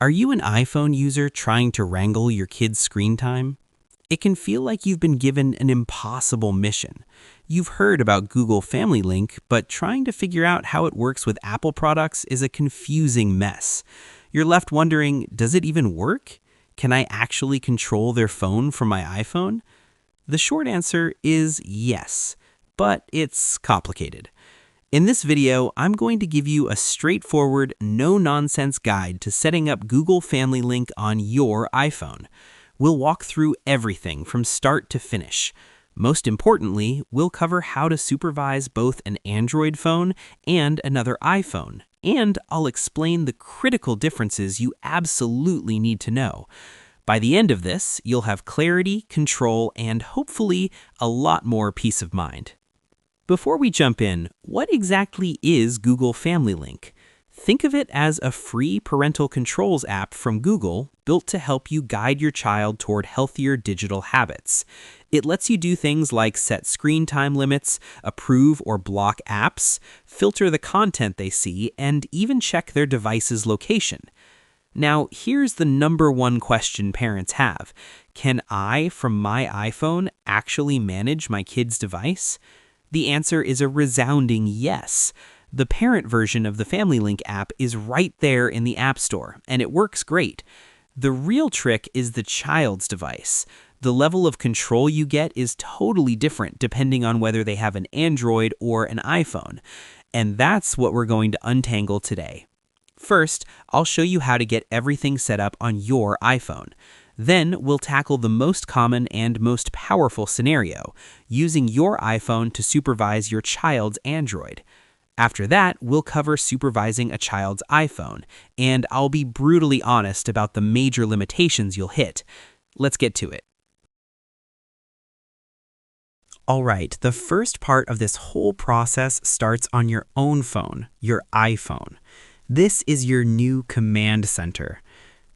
Are you an iPhone user trying to wrangle your kids' screen time? It can feel like you've been given an impossible mission. You've heard about Google Family Link, but trying to figure out how it works with Apple products is a confusing mess. You're left wondering, does it even work? Can I actually control their phone from my iPhone? The short answer is yes, but it's complicated. In this video, I'm going to give you a straightforward, no-nonsense guide to setting up Google Family Link on your iPhone. We'll walk through everything from start to finish. Most importantly, we'll cover how to supervise both an Android phone and another iPhone, and I'll explain the critical differences you absolutely need to know. By the end of this, you'll have clarity, control, and hopefully a lot more peace of mind. Before we jump in, what exactly is Google Family Link? Think of it as a free parental controls app from Google built to help you guide your child toward healthier digital habits. It lets you do things like set screen time limits, approve or block apps, filter the content they see, and even check their device's location. Now, here's the number one question parents have. Can I, from my iPhone, actually manage my kid's device? The answer is a resounding yes. The parent version of the Family Link app is right there in the App Store, and it works great. The real trick is the child's device. The level of control you get is totally different depending on whether they have an Android or an iPhone. And that's what we're going to untangle today. First, I'll show you how to get everything set up on your iPhone. Then we'll tackle the most common and most powerful scenario, using your iPhone to supervise your child's Android. After that, we'll cover supervising a child's iPhone, and I'll be brutally honest about the major limitations you'll hit. Let's get to it. All right, the first part of this whole process starts on your own phone, your iPhone. This is your new command center.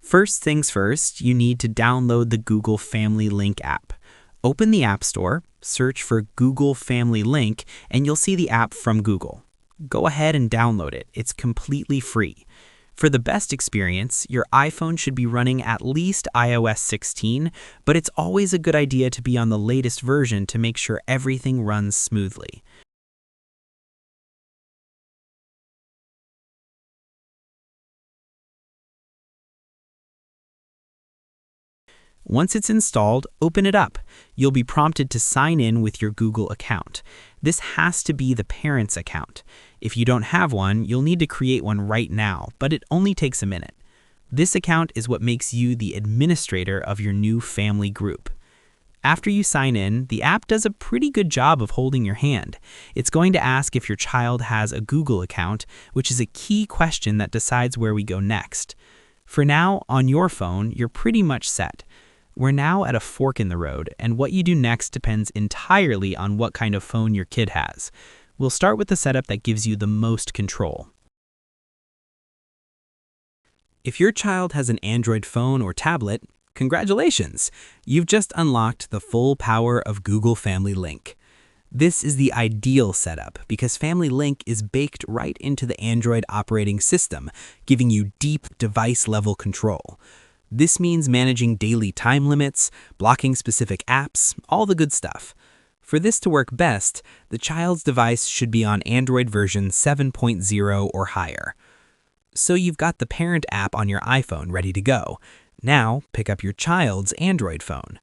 First things first, you need to download the Google Family Link app. Open the App Store, search for Google Family Link, and you'll see the app from Google. Go ahead and download it. It's completely free. For the best experience, your iPhone should be running at least iOS 16, but it's always a good idea to be on the latest version to make sure everything runs smoothly. Once it's installed, open it up. You'll be prompted to sign in with your Google account. This has to be the parent's account. If you don't have one, you'll need to create one right now, but it only takes a minute. This account is what makes you the administrator of your new family group. After you sign in, the app does a pretty good job of holding your hand. It's going to ask if your child has a Google account, which is a key question that decides where we go next. For now, on your phone, you're pretty much set. We're now at a fork in the road, and what you do next depends entirely on what kind of phone your kid has. We'll start with the setup that gives you the most control. If your child has an Android phone or tablet, congratulations! You've just unlocked the full power of Google Family Link. This is the ideal setup because Family Link is baked right into the Android operating system, giving you deep device-level control. This means managing daily time limits, blocking specific apps, all the good stuff. For this to work best, the child's device should be on Android version 7.0 or higher. So you've got the parent app on your iPhone ready to go. Now, pick up your child's Android phone.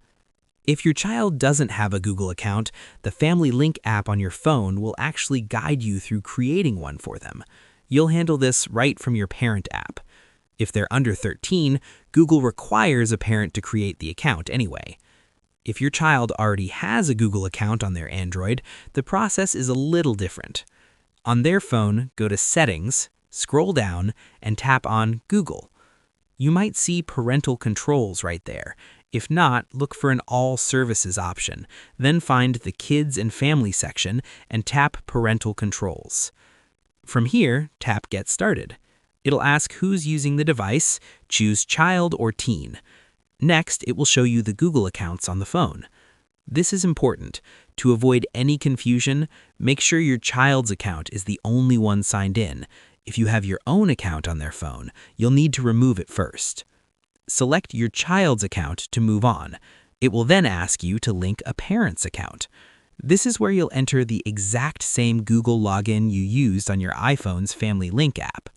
If your child doesn't have a Google account, the Family Link app on your phone will actually guide you through creating one for them. You'll handle this right from your parent app. If they're under 13, Google requires a parent to create the account anyway. If your child already has a Google account on their Android, the process is a little different. On their phone, go to Settings, scroll down, and tap on Google. You might see Parental Controls right there. If not, look for an All Services option, then find the Kids and Family section and tap Parental Controls. From here, tap Get Started. It'll ask who's using the device, choose child or teen. Next, it will show you the Google accounts on the phone. This is important. To avoid any confusion, make sure your child's account is the only one signed in. If you have your own account on their phone, you'll need to remove it first. Select your child's account to move on. It will then ask you to link a parent's account. This is where you'll enter the exact same Google login you used on your iPhone's Family Link app.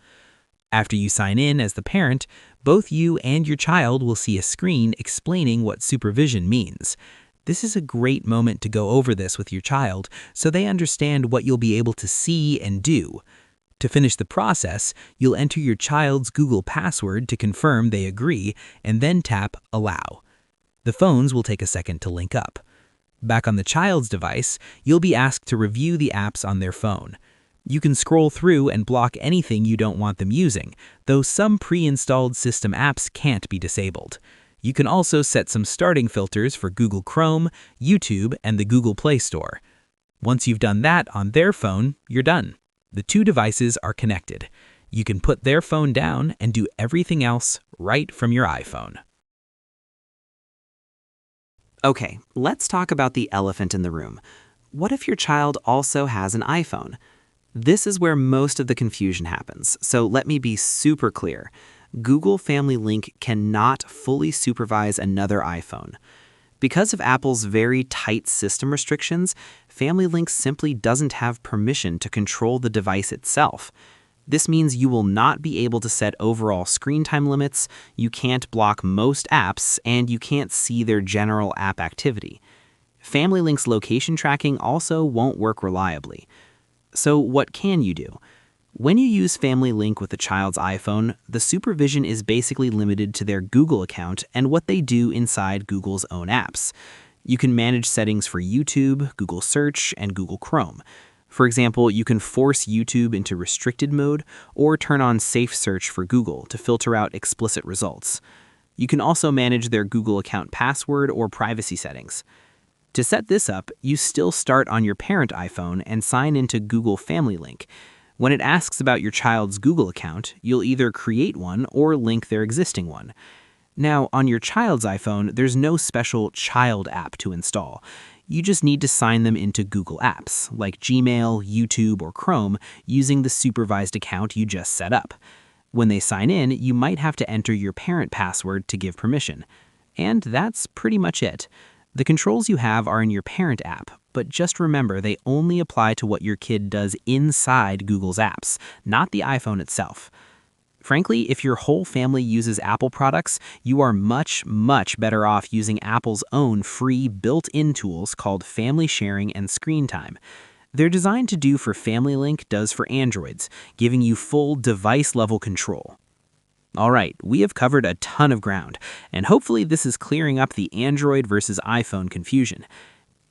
After you sign in as the parent, both you and your child will see a screen explaining what supervision means. This is a great moment to go over this with your child so they understand what you'll be able to see and do. To finish the process, you'll enter your child's Google password to confirm they agree and then tap Allow. The phones will take a second to link up. Back on the child's device, you'll be asked to review the apps on their phone. You can scroll through and block anything you don't want them using, though some pre-installed system apps can't be disabled. You can also set some starting filters for Google Chrome, YouTube, and the Google Play Store. Once you've done that on their phone, you're done. The two devices are connected. You can put their phone down and do everything else right from your iPhone. Okay, let's talk about the elephant in the room. What if your child also has an iPhone? This is where most of the confusion happens, so let me be super clear. Google Family Link cannot fully supervise another iPhone. Because of Apple's very tight system restrictions, Family Link simply doesn't have permission to control the device itself. This means you will not be able to set overall screen time limits, you can't block most apps, and you can't see their general app activity. Family Link's location tracking also won't work reliably. So what can you do? When you use Family Link with a child's iPhone, the supervision is basically limited to their Google account and what they do inside Google's own apps. You can manage settings for YouTube, Google Search, and Google Chrome. For example, you can force YouTube into restricted mode or turn on Safe Search for Google to filter out explicit results. You can also manage their Google account password or privacy settings. To set this up, you still start on your parent iPhone and sign into Google Family Link. When it asks about your child's Google account, you'll either create one or link their existing one. Now, on your child's iPhone, there's no special child app to install. You just need to sign them into Google Apps, like Gmail, YouTube, or Chrome, using the supervised account you just set up. When they sign in, you might have to enter your parent password to give permission. And that's pretty much it. The controls you have are in your parent app, but just remember they only apply to what your kid does inside Google's apps, not the iPhone itself. Frankly, if your whole family uses Apple products, you are much, much better off using Apple's own free built-in tools called Family Sharing and Screen Time. They're designed to do for Family Link does for Androids, giving you full device-level control. All right, we have covered a ton of ground, and hopefully this is clearing up the Android versus iPhone confusion.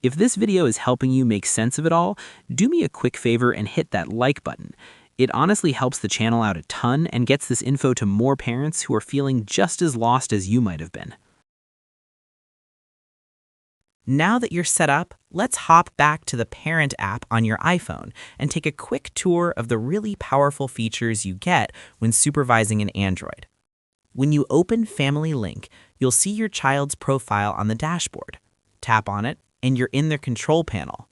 If this video is helping you make sense of it all, do me a quick favor and hit that like button. It honestly helps the channel out a ton and gets this info to more parents who are feeling just as lost as you might have been. Now that you're set up, let's hop back to the Parent app on your iPhone and take a quick tour of the really powerful features you get when supervising an Android. When you open Family Link, you'll see your child's profile on the dashboard. Tap on it, and you're in their control panel.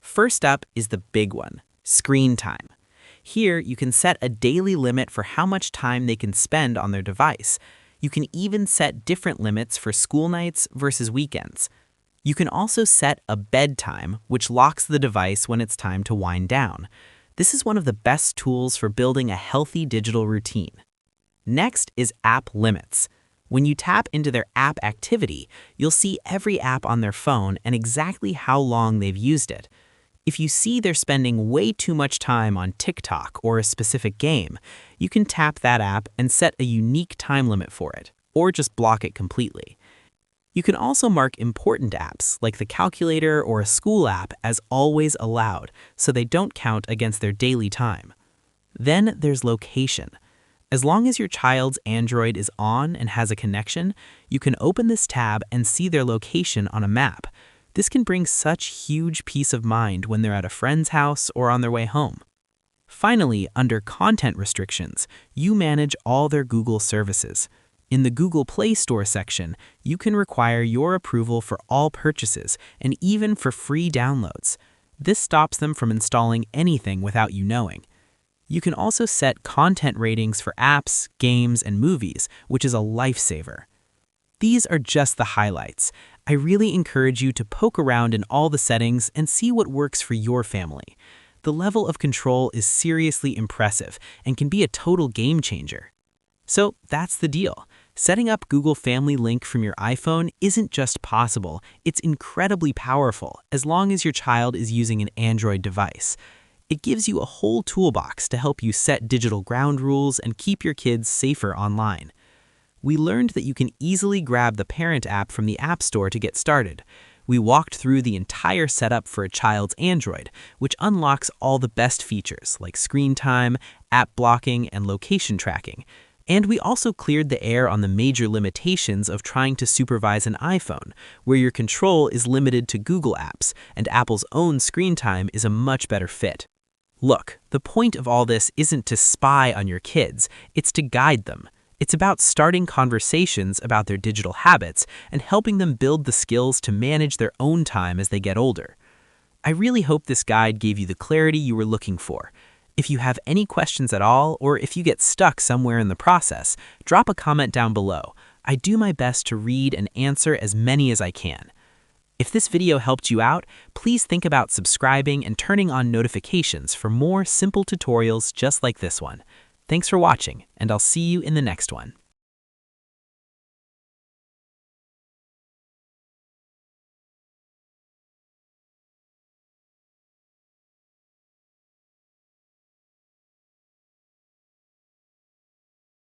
First up is the big one, Screen Time. Here, you can set a daily limit for how much time they can spend on their device. You can even set different limits for school nights versus weekends. You can also set a bedtime, which locks the device when it's time to wind down. This is one of the best tools for building a healthy digital routine. Next is App Limits. When you tap into their app activity, you'll see every app on their phone and exactly how long they've used it. If you see they're spending way too much time on TikTok or a specific game, you can tap that app and set a unique time limit for it, or just block it completely. You can also mark important apps like the calculator or a school app as always allowed, so they don't count against their daily time. Then there's Location. As long as your child's Android is on and has a connection, you can open this tab and see their location on a map. This can bring such huge peace of mind when they're at a friend's house or on their way home. Finally, under Content Restrictions, you manage all their Google services. In the Google Play Store section, you can require your approval for all purchases and even for free downloads. This stops them from installing anything without you knowing. You can also set content ratings for apps, games, and movies, which is a lifesaver. These are just the highlights. I really encourage you to poke around in all the settings and see what works for your family. The level of control is seriously impressive and can be a total game changer. So that's the deal. Setting up Google Family Link from your iPhone isn't just possible, it's incredibly powerful as long as your child is using an Android device. It gives you a whole toolbox to help you set digital ground rules and keep your kids safer online. We learned that you can easily grab the Parent app from the App Store to get started. We walked through the entire setup for a child's Android, which unlocks all the best features like screen time, app blocking, and location tracking. And we also cleared the air on the major limitations of trying to supervise an iPhone, where your control is limited to Google apps, and Apple's own screen time is a much better fit. Look, the point of all this isn't to spy on your kids, it's to guide them. It's about starting conversations about their digital habits and helping them build the skills to manage their own time as they get older. I really hope this guide gave you the clarity you were looking for. If you have any questions at all, or if you get stuck somewhere in the process, drop a comment down below. I do my best to read and answer as many as I can. If this video helped you out, please think about subscribing and turning on notifications for more simple tutorials just like this one. Thanks for watching, and I'll see you in the next one.